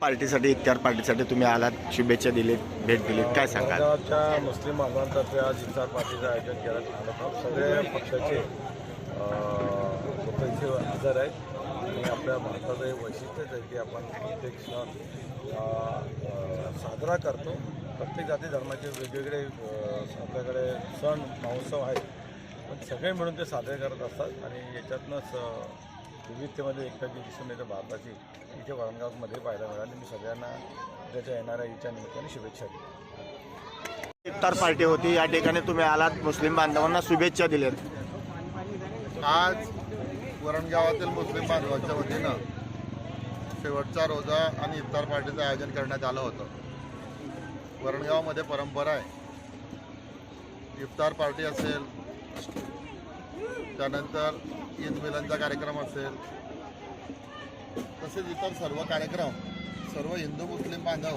पार्टीसाठी इफ्तार पार्टीसाठी तुम्ही आलात, शुभेच्छा दिलीत, भेट दिलीत, काय सांगाल? गावच्या मुस्लिम बांधवांतर्फे आज इफ्तार पार्टीचं आयोजन करण्यात आलं होतं. सगळे पक्षाचे लोक इथे हजर आहेत आणि आपल्या भारताचं एक वैशिष्ट्यच आहे की आपण प्रत्येक सण साजरा करतो. प्रत्येक जाती धर्माचे वेगवेगळे आपल्याकडे सण महोत्सव आहेत, पण सगळे मिळून ते साजरे करत असतात आणि याच्यातनंच विविधतेमध्ये एकता जी दिसून येते भारताची, इथे वरणगावमध्ये पाहायला मिळाली. मी सगळ्यांना त्याच्या येणाऱ्या ईदच्या निमित्ताने शुभेच्छा देतो. इफ्तार पार्टी होती, या ठिकाणी तुम्ही आलात, मुस्लिम बांधवांना शुभेच्छा दिल्यात. आज वरणगावातील मुस्लिम बांधवांच्या वतीनं शेवटचा रोजा आणि इफ्तार पार्टीचं आयोजन करण्यात आलं होतं. वरणगावामध्ये परंपरा आहे, इफ्तार पार्टी असेल, त्यानंतर ईद मिलनचा कार्यक्रम असेल, तसेच इतर सर्व कार्यक्रम सर्व हिंदू मुस्लिम बांधव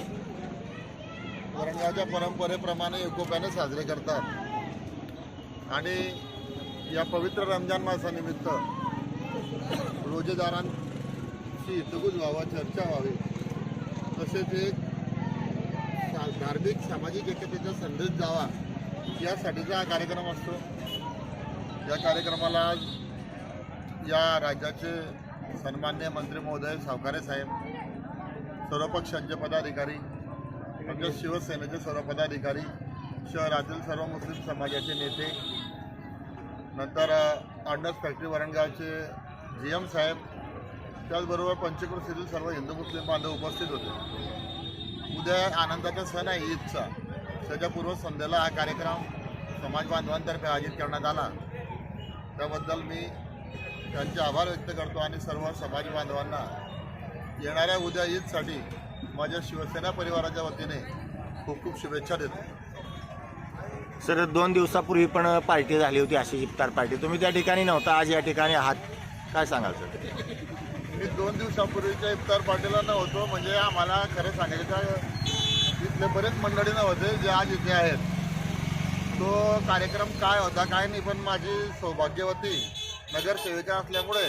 वरणगावच्या परंपरेप्रमाणे एकोप्याने साजरे करतात. आणि या पवित्र रमजान मासानिमित्त रोजेदारांची हितगुज व्हावं, चर्चा व्हावी, तसेच एक धार्मिक सामाजिक एकतेचा संदेश जावा, यासाठीचा हा कार्यक्रम असतो. या कार्यक्रमाला या राज्याचे सन्माननीय मंत्री महोदय सावकारे साहेब, सर्व पक्षांचे पदाधिकारी, आमच्या शिवसेनेचे सर्व पदाधिकारी, शहरातील सर्व मुस्लिम समाजाचे नेते, नंतर अंडर्स फॅक्टरी वरणगावचे GM साहेब, त्याचबरोबर पंचक्रोशीतील सर्व हिंदू मुस्लिम बांधव उपस्थित होते. उद्या आनंदाचा सण आहे ईदचा, त्याच्या पूर्वसंध्येला हा कार्यक्रम समाज बांधवांतर्फे आयोजित करण्यात आला. त्याबद्दल मी त्यांचे आभार व्यक्त करतो आणि सर्व समाज बांधवांना येणाऱ्या उद्या ईदसाठी माझ्या शिवसेना परिवाराच्या वतीने खूप खूप शुभेच्छा देतो. सर, 2 दिवसापूर्वी पण पार्टी झाली होती, अशी इफ्तार पार्टी, तुम्ही त्या ठिकाणी नव्हता, आज या ठिकाणी आहात, काय सांगाल सर? मी 2 दिवसापूर्वीच्या इफ्तार पार्टीला नव्हतो, म्हणजे आम्हाला खरं सांगायचं तर इथले बरेच मंडळी नव्हते जे आज इथे आहेत. तो कार्यक्रम काय होता काय नाही, पण माझी सौभाग्यवती नगरसेविका असल्यामुळे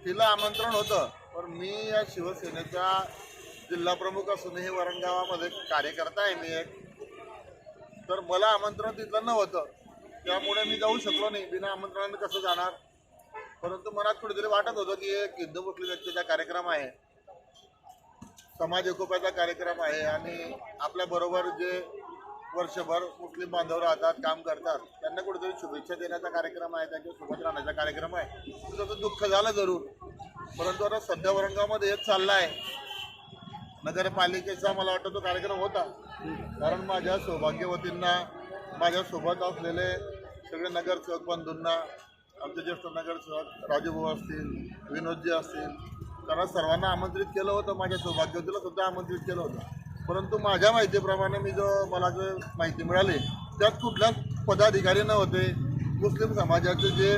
तिला आमंत्रण होतं, पण मी या शिवसेनेचा जिल्हाप्रमुख असूनही वरणगावामध्ये कार्यकर्ता आहे मी एक, तर मला आमंत्रण तिथलं नव्हतं, त्यामुळे मी जाऊ शकलो नाही. बिना आमंत्रणाने कसं जाणार? परंतु मनात कुठेतरी वाटत होतं की एक हिंदू मुस्लिम एकतेचा कार्यक्रम आहे, समाज एकोप्याचा कार्यक्रम आहे आणि आपल्याबरोबर जे वर्षभर मुस्लिम बांधव राहतात, काम करतात, त्यांना कुठेतरी शुभेच्छा देण्याचा कार्यक्रम आहे, त्यांच्यासोबत राहण्याचा कार्यक्रम आहे. त्याचं दुःख झालं जरूर, परंतु आता सध्या वरणगावमध्ये हेच चाललं आहे. नगरपालिकेचा मला वाटतं तो कार्यक्रम होता, कारण माझ्या सौभाग्यवतींना, माझ्यासोबत असलेले सगळे नगरसेवक बंधूंना, आमचे ज्येष्ठ नगरसेवक राजूभाऊ असतील, विनोदजी असतील, त्यांना सर्वांना आमंत्रित केलं होतं. माझ्या सौभाग्यवतीला सुद्धा आमंत्रित केलं होतं, परंतु माझ्या माहितीप्रमाणे मला जो माहिती मिळाली त्यात कुठल्याच पदाधिकारी नव्हते. मुस्लिम समाजाचे जे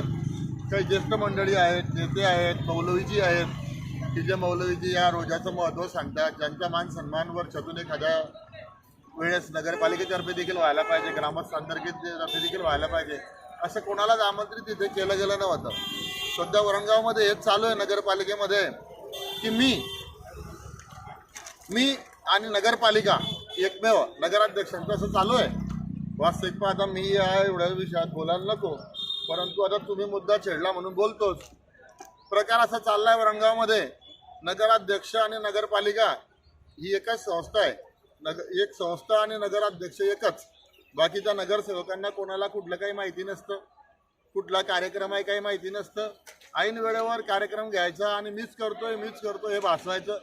काही ज्येष्ठ मंडळी आहेत, नेते आहेत, मौलवीजी आहेत, की जे मौलवीजी या रोजाचं महत्त्व सांगतात, ज्यांचा मान सन्मान वर्षातून एखाद्या वेळेस नगरपालिकेतर्फे देखील व्हायला पाहिजे, ग्रामस्थांतर्फे देखील व्हायला पाहिजे, असं कोणालाच आमंत्रित तिथे केलं गेलं नव्हतं. सध्या वरणगावमध्ये हेच चालू आहे नगरपालिकेमध्ये की मी आणि नगरपालिका एकमेव नगराध्यक्षांचं असं चालू आहे. वास्तविक पाहता मी या एवढ्या विषयात बोलायला नको, परंतु आता तुम्ही मुद्दा छेडला म्हणून बोलतोच. प्रकार असा चालला आहे वरणगावमध्ये, नगराध्यक्ष आणि नगरपालिका ही एकच संस्था आहे. एक संस्था आणि नगराध्यक्ष एकच. बाकीच्या नगरसेवकांना कोणाला कुठलं काही माहिती नसतं, कुठला कार्यक्रम आहे काही माहिती नसतं. ऐन वेळेवर कार्यक्रम घ्यायचा आणि मीच करतोय हे भासवायचं.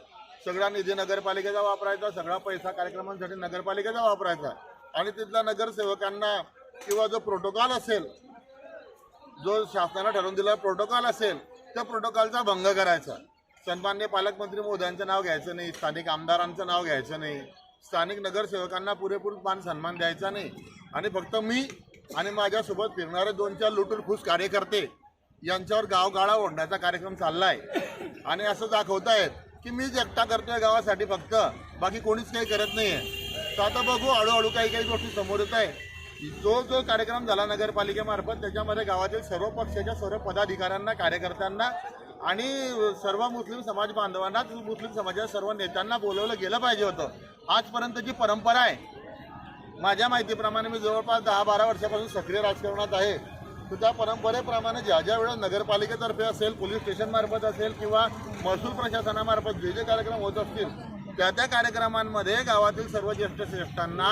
सगळा निधी नगरपालिकेचा वापरायचा, सगळा पैसा कार्यक्रमांसाठी नगरपालिकेचा वापरायचा आणि तिथल्या नगरसेवकांना किंवा जो प्रोटोकॉल असेल, जो शासनानं ठरवून दिलेला प्रोटोकॉल असेल, त्या प्रोटोकॉलचा भंग करायचा. सन्माननीय पालकमंत्री महोदयांचं नाव घ्यायचं नाही, स्थानिक आमदारांचं नाव घ्यायचं नाही, स्थानिक नगरसेवकांना पुरेपूर मान सन्मान द्यायचा नाही आणि फक्त मी आणि माझ्यासोबत फिरणारे 2-4 लुटूरफूस कार्यकर्ते यांच्यावर गावगाळा ओढण्याचा कार्यक्रम चालला आहे. आणि असं दाखवतायत की मीच एकटा करतोय गावासाठी फक्त, बाकी कोणीच काही करत नाही आहे. तर आता बघू, हळूहळू काही गोष्टी समोर येत आहे. जो कार्यक्रम झाला नगरपालिकेमार्फत, त्याच्यामध्ये गावातील सर्व पक्षाच्या सर्व पदाधिकाऱ्यांना, कार्यकर्त्यांना आणि सर्व मुस्लिम समाज बांधवांना, मुस्लिम समाजाच्या सर्व नेत्यांना बोलवलं गेलं पाहिजे होतं. आजपर्यंत जी परंपरा आहे, माझ्या माहितीप्रमाणे मी जवळपास 10-12 वर्षापासून सक्रिय राजकारणात आहे, तर त्या परंपरेप्रमाणे ज्या ज्या वेळेस नगरपालिकेतर्फे असेल, पोलीस स्टेशनमार्फत असेल किंवा महसूल प्रशासनामार्फत जे जे कार्यक्रम होत असतील, त्या त्या कार्यक्रमांमध्ये गावातील सर्व ज्येष्ठ श्रेष्ठांना,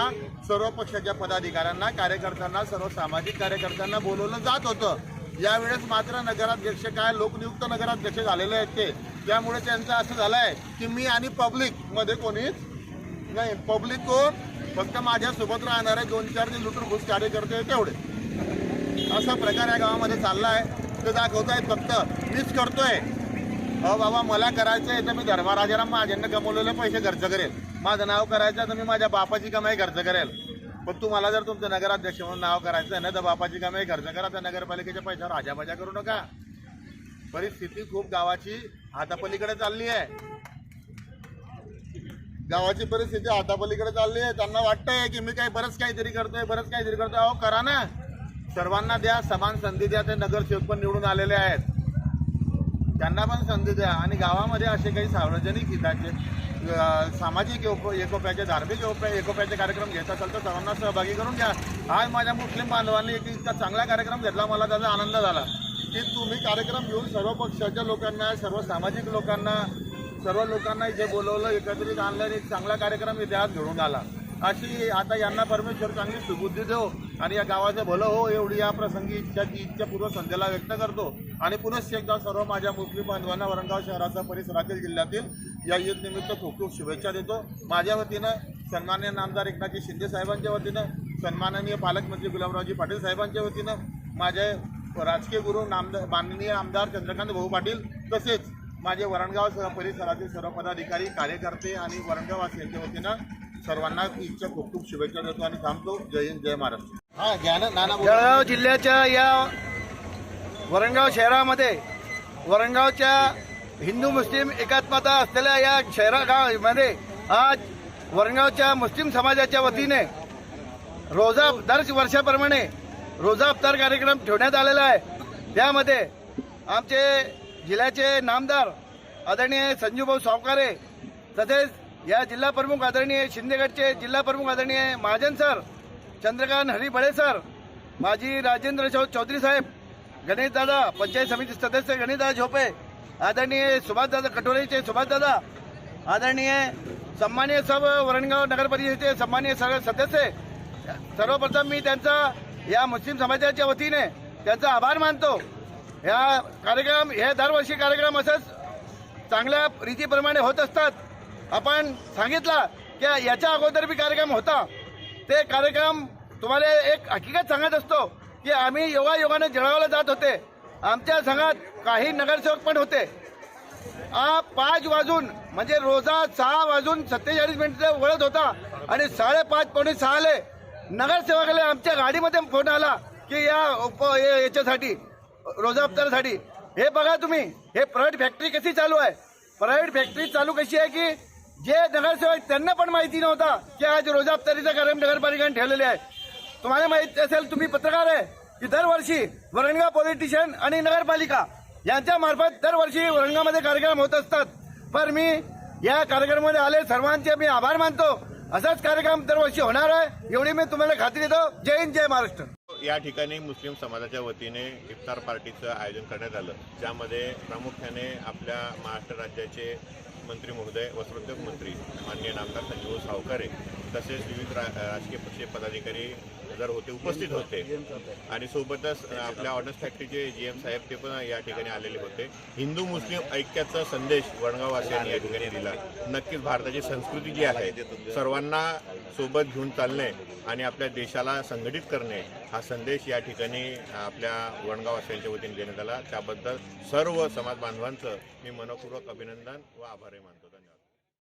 सर्व पक्षाच्या पदाधिकाऱ्यांना, कार्यकर्त्यांना, सर्व सामाजिक कार्यकर्त्यांना बोलवलं जात होतं. यावेळेस मात्र नगराध्यक्ष काय लोकनियुक्त नगराध्यक्ष झालेले आहेत ते, त्यामुळे त्यांचं असं झालं आहे की मी आणि पब्लिकमध्ये कोणीच नाही. पब्लिक कोण? फक्त माझ्यासोबत राहणारे 2-4 जे लुटूरफूस कार्यकर्ते आहेत तेवढे. असा प्रकार या गावामध्ये चालला आहे. ते दाखवतायत फक्त मीच करतोय. अहो बाबा, मला करायचं आहे तर मी धर्मराजाला माझ्यानं कमवलेले पैसे खर्च करेल. माझं नाव करायचं तर मी माझ्या बापाची कमाई खर्च करेल. पण तुम्हाला जर तुमचं नगराध्यक्ष म्हणून नाव करायचं आहे ना, तर बापाची कमाई खर्च करा. तर नगरपालिकेच्या पैशावर राजाबाजा करू नका. परिस्थिती खूप गावाची हातापलीकडे चालली आहे. गावाची परिस्थिती हातापलीकडे चालली आहे. त्यांना वाटतंय की मी बरंच काहीतरी करतोय. अहो करा ना, सर्वांना द्या, समान संधी द्या. ते नगरसेवक पण निवडून आलेले आहेत, त्यांना पण संधी द्या. आणि गावामध्ये असे काही सार्वजनिक हिताचे, सामाजिक एकोप्याचे, धार्मिक एकोप्याचे कार्यक्रम घेत असाल तर सर्वांना सहभागी करून घ्या. आज माझ्या मुस्लिम बांधवांनी एक इतका चांगला कार्यक्रम घेतला, मला त्याचा आनंद झाला की तुम्ही कार्यक्रम घेऊन सर्व पक्षाच्या लोकांना, सर्व सामाजिक लोकांना, सर्व लोकांना इथे बोलवलं, एकत्रित आणलं, एक चांगला कार्यक्रम इथे आज घडून आला. अशी आता यांना परमेश्वर चांगली सुबुद्धी देव आणि या गावाचं भलं हो, एवढी या प्रसंगी इच्छा पूर्व संध्येला व्यक्त करतो. आणि पुनश्च एकदा सर्व माझ्या मुस्लिम बांधवांना वरणगाव शहराचा, परिसरातील, जिल्ह्यातील या ईद निमित्त खूप खूप शुभेच्छा देतो. माझ्या वतीनं, सन्माननीय नामदार एकनाथजी शिंदे साहेबांच्या वतीनं, सन्माननीय पालकमंत्री गुलाबरावजी पाटील साहेबांच्या वतीनं, माझे राजकीय गुरु माननीय आमदार चंद्रकांत भाऊ पाटील, तसेच माझे वरणगाव परिसरातील सर्व पदाधिकारी, कार्यकर्ते आणि वरणगाववासियांच्या वतीनं सर्वांना इच्छा खूप खूप शुभेच्छा देतो आणि थांबतो. जय हिंद, जय महाराष्ट्र. हा घ्या ना, नाना. जळगाव जिल्ह्याच्या या वरणगाव शहरामध्ये, वरणगावच्या हिंदू मुस्लिम एकात्मता असलेल्या या शहरामध्ये आज वरणगावच्या मुस्लिम समाजाच्या वतीने दर वर्षाप्रमाणे रोजा अफ्तार कार्यक्रम ठेवण्यात आलेला आहे. त्यामध्ये आमचे जिल्ह्याचे नामदार आदरणीय संजूभाऊ सावकारे, तसेच या जिल्हा प्रमुख आदरणीय शिंदेगडचे जिल्हा प्रमुख आदरणीय महाजन सर, चंद्रकांत हरिबळे सर, माजी राजेंद्र चौधरी साहेब, गणेशदादा पंचायत समिती सदस्य गणेशदादा झोपे, आदरणीय सुभाषदादा कटोरेचे सुभाषदादा, आदरणीय सन्माननीय सब वरणगाव नगर परिषदेचे सन्माननीय सर्व सदस्य, सर्वप्रथम मी त्यांचा या मुस्लिम समाजाच्या वतीने त्यांचा आभार मानतो. हे दरवर्षी कार्यक्रम असंच चांगल्या रीतीप्रमाणे होत असतात. आपण सांगितलं की याच्या अगोदर बी कार्यक्रम होता. ते कार्यक्रम तुम्हाला एक हकीकत सांगत असतो की आम्ही योगायोगाने जळगावला जात होते. आमच्या संघात काही नगरसेवक पण होते. 5 वाजून म्हणजे रोजा 6 वाजून 47 मिनिटं वळत होता आणि 5:45-6 नगरसेवकाला आमच्या गाडीमध्ये फोन आला की याच्यासाठी रोजा अफ्तारसाठी. हे बघा तुम्ही, हे प्रायव्हेट फॅक्टरी कशी चालू आहे. प्रायव्हेट फॅक्टरी चालू कशी आहे की जे नगरसेवक त्यांना पण माहिती नव्हता की आज रोजा अफ्तारीचा कार्यक्रम नगरपालिकेने ठेवलेले आहे. तुम्हाला माहिती असेल, तुम्ही पत्रकार आहे, की दरवर्षी वरणगाव पोलीस स्टेशन आणि नगरपालिका यांच्या मार्फत दरवर्षी वरणगावमध्ये कार्यक्रम होत असतात. पण मी या कार्यक्रमामध्ये आले सर्वांचे मी आभार मानतो. असाच कार्यक्रम दरवर्षी होणार आहे एवढी मी तुम्हाला खात्री देतो. जय हिंद, जय महाराष्ट्र. या ठिकाणी मुस्लिम समाजाच्या वतीने इफ्तार पार्टीचं आयोजन करण्यात आलं, ज्यामध्ये प्रामुख्याने आपल्या महाराष्ट्र राज्याचे मंत्री महोदय, वस्त्रोद्योग मंत्री माननीय नामदार संजूभाऊ सावकारे, तसेच विविध राजकीय पक्षीय पदाधिकारी उपस्थित होते. आणि सोबतच आपल्या ऑर्डन्स फॅक्टरीचे GM साहेब ते पण या ठिकाणी आलेले होते. हिंदू मुस्लिम ऐक्याचा संदेश वरणगाववासियांनी या ठिकाणी दिला. नक्कीच भारताची संस्कृती जी आहे सर्वांना सोबत घेऊन चालणे आणि आपल्या देशाला संघटित करणे हा संदेश या ठिकाणी आपल्या वरणगाववासियांच्या वतीने देण्यात आला. त्याबद्दल सर्व समाज बांधवांचं मी मनपूर्वक अभिनंदन व आभार मानतो. धन्यवाद.